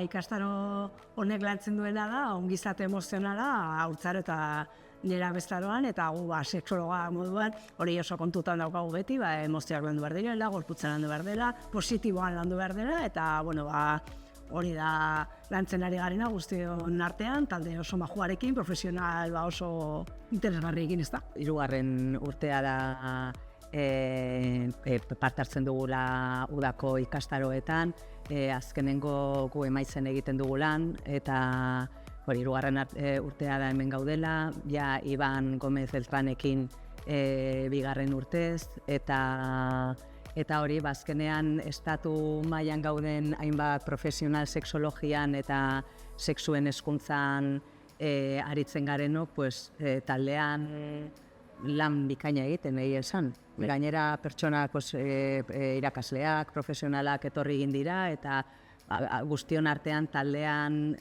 ikastaro honek lantzen duena da, ongizate emozionala, haurtzaro eta nera bestaroan, eta gu seksologa moduan, hori oso kontutan daukagu beti, emozioak landu behar dela, gorputza landu behar dela, positiboan landu behar dela, eta hori da lantzen ari garena guztion artean, talde oso majuarekin, profesional oso interesgarriekin, ez da. 3. urtea da parte hartzen dugula udako ikastaroetan, azkenengo gu emaitzen egiten dugu lan, eta 3. urtea da hemen gaudela, ja Iban Gomez Beltranekin 2. urtez, eta hori azkenean estatu mailan gauden hainbat profesional seksologian eta sexuen hezkuntzan aritzen garenok, taldean lan bikaina egiten egia esan. Gainera pertsonak irakasleak, profesionalak etorri egin dira eta guztion artean taldean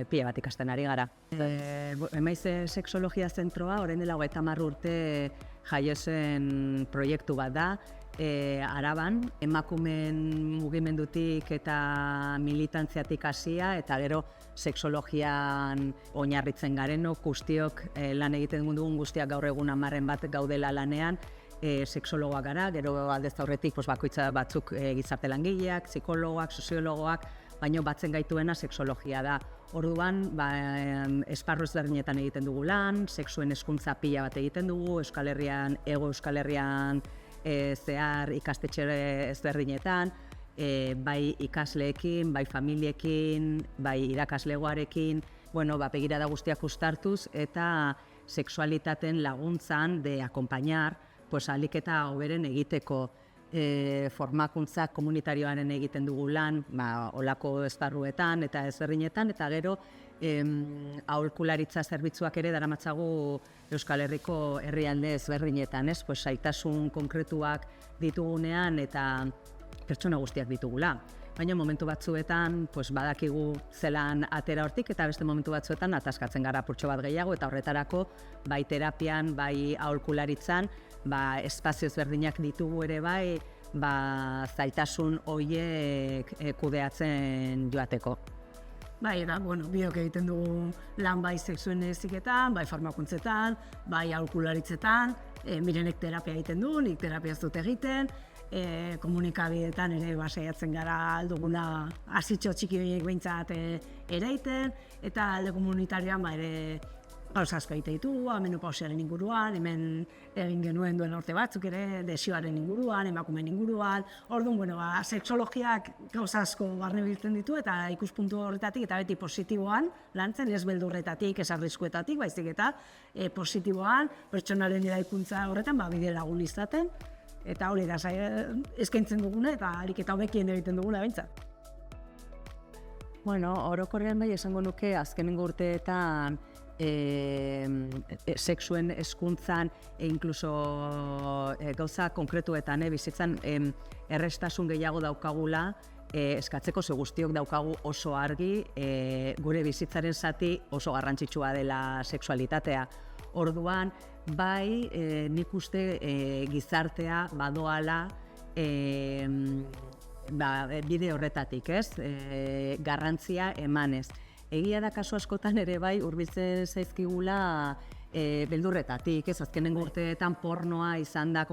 pila bat ikasten ari gara. Emaiz seksologia zentroa orain dela 30 urte jaio zen proiektu bat da, Araban, emakumeen mugimendutik eta militantziatik hasia, eta gero seksologian oinarritzen garenok, guztiok lan egiten dugun guztiak gaur egun 10 bat gaudela lanean, seksologoak gara, gero aldez aurretik bakoitza batzuk gizarte langileak, psikologoak, soziologoak, baino batzen gaituena seksologia da. Orduan, esparru ezberdinetan egiten dugu lan, sexuen hezkuntza pila bat egiten dugu, Hego Euskal Herrian zehar ikastetxe ezberdinetan, bai ikasleekin, bai familiekin, bai irakaslegoarekin, begirada guztiak uztartuz eta sexualitaten laguntzan de acompañar, ahalik eta hoberen egiteko formakuntza komunitarioaren egiten dugu lan, olako esparruetan eta ezberdinetan, eta gero aholkularitza zerbitzuak ere daramatzagu Euskal Herriko herrialde ezberdinetan, zaitasun konkretuak ditugunean eta pertsona guztiak ditugula. Baina momentu batzuetan badakigu zelan atera hortik eta beste momentu batzuetan ataskatzen gara purtxo bat gehiago eta horretarako bai terapian, bai aholkularitzan, espazio ezberdinak ditugu ere bai, zaitasun horiek kudeatzen joateko. Biok egiten dugu lan bai sexuen heziketan, bai farmakuntzetan, bai aholkularitzetan, Mirenek terapia egiten du, nik terapia ez dut egiten, komunikabideetan ere saiatzen gara alduguna hasitxo txiki horiek behintzat eraiten, eta alde komunitarioan ere gauza asko egite ditugu, menopausiaren inguruan, hemen egin genuen duen urte batzuk ere, desioaren inguruan, emakumeen inguruan, orduan, seksologiak gauza asko barne biltzen ditu eta ikuspuntu horretatik eta beti positiboan lantzen, ez beldurretatik, ez arriskuetatik, baizik eta positiboan, pertsonaren eraikuntza horretan bide lagun izaten, eta hori da eskaintzen duguna eta harik eta hobekien egiten duguna behintzat. Orokorrean bai esango nuke azkenengo urteetan sexuen hezkuntzan inkluso gauza konkretuetan bizitzan errestasun gehiago daukagula eskatzeko, ze guztiok daukagu oso argi gure bizitzaren zati oso garrantzitsua dela sexualitatea. Orduan, bai nik uste gizartea badoala bide horretatik, garrantzia emanez. Egia da kasu askotan ere bai hurbiltzen zaizkigula beldurretatik, azkenengo urteetan pornoa izan da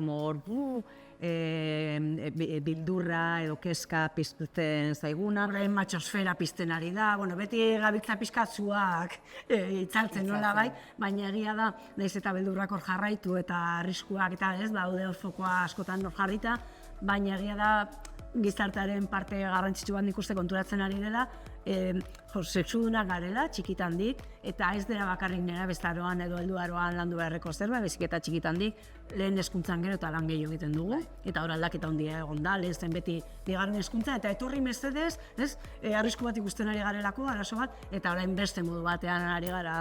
bildurra edo keska pizten zaiguna. Horrein matxosfera pizten ari da, beti gabiltza pizkatzuak itzaltzen nola bai, baina egia da, nahiz eta beldurrak hor jarraitu eta arriskuak eta daude hor fokoa askotan hor jarrita, baina egia da gizartearen parte garrantzitsu bat nik uste konturatzen ari dela, sexudunak garela, txikitandik, eta ez dela bakarrik nerabezaroan edo helduaroan landu beharreko zerbait, baizik eta txikitandik lehen hezkuntzan gero eta lan gehiago egiten dugu, eta hor aldaketa handia egon da, lehen zen beti bigarren hezkuntza, eta etorri mesedez, arrisku bat ikusten ari garelako, arazo bat, eta orain beste modu batean ari gara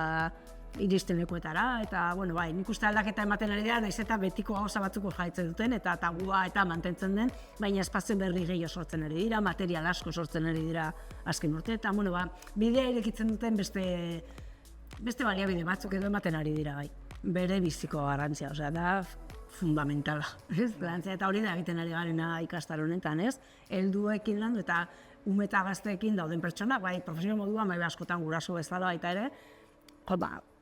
iristen lekuetara, eta, nik uste aldaketa ematen ari dira, nahiz eta betiko gauza batzuko jaitzen duten, eta tabua eta mantentzen den, baina espazio berri gehiago sortzen ari dira, material asko sortzen ari dira azken urte, eta, bidea irekitzen duten beste baliabide batzuk edo ematen ari dira, bai. Bere biziko garrantzia, da fundamentala, ez? Lantzea eta hori da egiten ari garena ikastaro honetan, ez? Helduekin landu eta ume eta gazteekin dauden pertsonak, bai, profesional moduan, bai, askotan guraso bezala baita ere,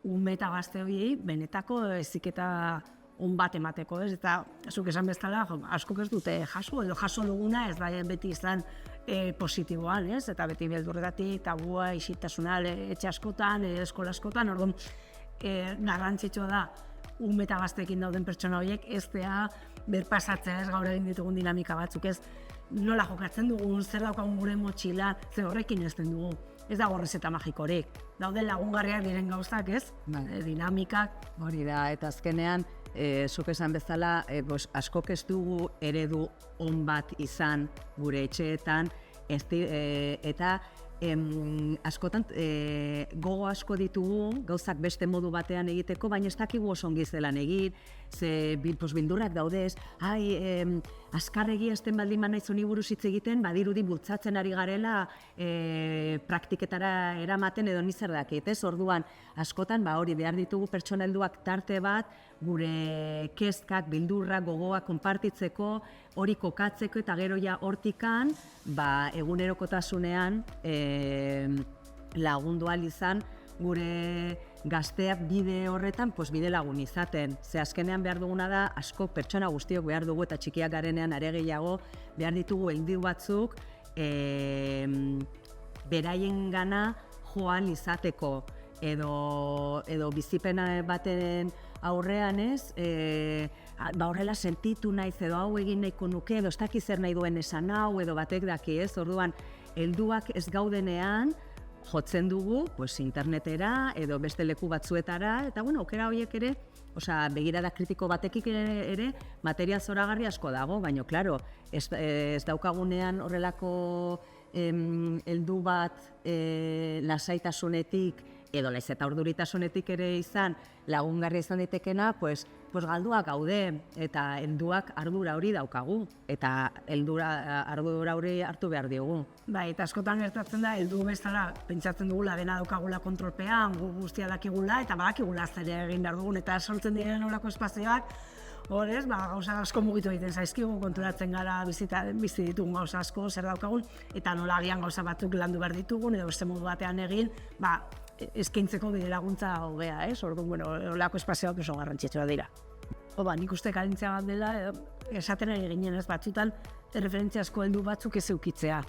ume eta gazte horiei benetako heziketa on bat emateko, ez? Eta zuk esan bezala, askok ez dute jaso, edo jaso duguna ez da beti izan positiboan, ez? Eta beti beldurretatik, tabua, isiltasuna etxe askotan, eskola askotan, orduan garrantzitsua da ume eta gazteekin dauden pertsona horiek ez dea berpasatzea, ez gaur egin ditugun dinamika batzuk, ez? Nola jokatzen dugun, zer daukagun gure motxila, ze horrekin ezten dugu. Ez dago errezeta magikorik. Daude lagungarriak diren gauzak, ez? Dinamikak. Hori da, eta azkenean, zuk esan bezala, askok ez dugu eredu on bat izan gure etxeetan, eta askotan gogo asko ditugu gauzak beste modu batean egiteko, baina ez dakigu oso ongi zelan egin, ze bildurrak daudez, azkarregi esten baldin naiz honi buruz hitz egiten, badirudi bultzatzen ari garela praktiketara eramaten edo nizer dakit, ez? Orduan, askotan hori behar ditugu pertsona helduak tarte bat, gure kezkak, bildurrak, gogoak konpartitzeko, hori kokatzeko eta gero ja hortikan, egunerokotasunean lagundu ahal izan gure gazteak bide horretan bide lagun izaten. Ze azkenean behar duguna da, asko pertsona guztiok behar dugu eta txikiak garenean are gehiago, behar ditugu heldu batzuk beraien gana joan izateko edo bizipena baten aurrean ez, horrela sentitu naiz edo hau egin nahiko nuke edo ez daki zer nahi duen esan hau edo batek daki ez, orduan helduak ez gaudenean jotzen dugu internetera edo beste leku batzuetara eta aukera horiek ere, begirada kritiko batekik ere material zoragarri asko dago, baina klaro, ez daukagunean horrelako heldu bat lasaitasunetik edo naiz eta urduritasunetik ere izan lagungarria izan daitekena, galduak gaude eta helduak ardura hori daukagu eta ardura hori hartu behar diogu. Bai, eta askotan gertatzen da, heldu bezala pentsatzen dugula dena daukagula kontrolpean, guztia dakigula eta badakigula zer egin behar dugun eta sortzen diren horako espazioak, horrez, gauza asko mugitu egiten zaizkigu, konturatzen gara bizi ditugun gauza asko, zer daukagun, eta nola agian gauza batzuk landu behar ditugun, edo beste modu batean egin, eskaintzeko bide laguntza hobea, ez? Orduan, horrelako espazioak oso garrantzitsua dira. Nik uste karentzia bat dela, esaten ari ginen ez batzutan, referentziazko heldu batzuk ez eukitzea.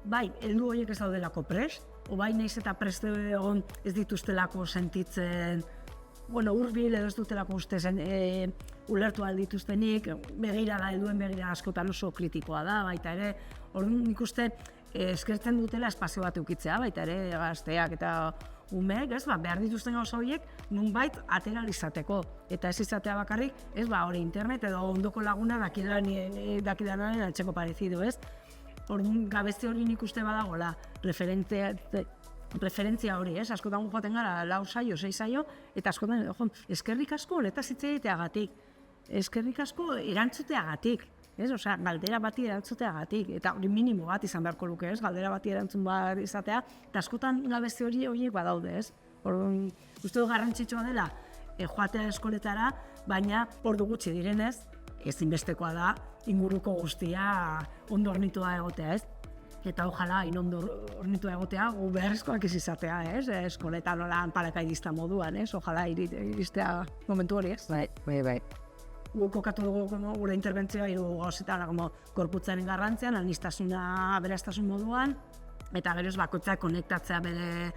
Bai, heldu horiek ez daudelako prest, bai nahiz eta prest egon ez dituztelako sentitzen, hurbil edo ez dutelako uste ulertu aldituztenik, helduen begirada askotan oso kritikoa da, baita ere, orduan nik uste eskertzen dutela espazio bat eukitzea, baita ere gazteak eta umeek, behar dituzten gauza horiek nunbait atera izateko. Eta ez izatea bakarrik, hori internet edo ondoko laguna dakidanaren altxeko parezidu, ez? Orduan gabezi hori nik uste badagoela, referentzia hori, ez? Askotan joaten gara, 4 saio, 6 saio, eta askotan, eskerrik asko honetaz hitz egiteagatik, eskerrik asko erantzuteagatik, ez? Galdera bati erantzuteagatik, eta hori minimo bat izan beharko luke, ez? Galdera bati erantzun bat izatea, eta askotan gabezi horiek badaude, ez? Orduan, uste du garrantzitsua dela, joatea eskoletara, baina ordu gutxi direnez, ezinbestekoa da inguruko guztia ondo hornitua egotea, ez? Eta ojala, ondo hornitua egotea, gu beharrezkoak ez izatea, ez? Eskoletan nola parakaidista moduan, ez? Ojala iristea momentu hori, ez? Bai. Guk kokatu dugu gure interbentzioa hiru gauzetan, gorputzaren garrantzian, aniztasuna aberastasun moduan, eta gero bakoitzak konektatzea bere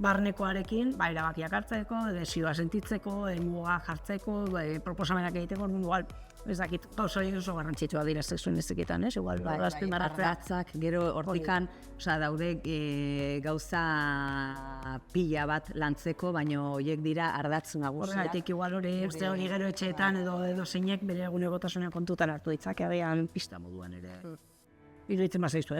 barnekoarekin, erabakiak hartzeko, desioa sentitzeko, mugak jartzeko, proposamenak egiteko, igual, ez dakit, gauza horiek oso garrantzitsua dira sexuen eziketan, ez? Igual, ardatzak, gero hortikan, daude gauza pila bat lantzeko, baina horiek dira ardatz nagusiak. Horregatik, igual hori gero etxeetan edo zeinek bere egunegotasunean kontutan hartu ditzake, agian pista moduan ere. Iruditzen bazaizu,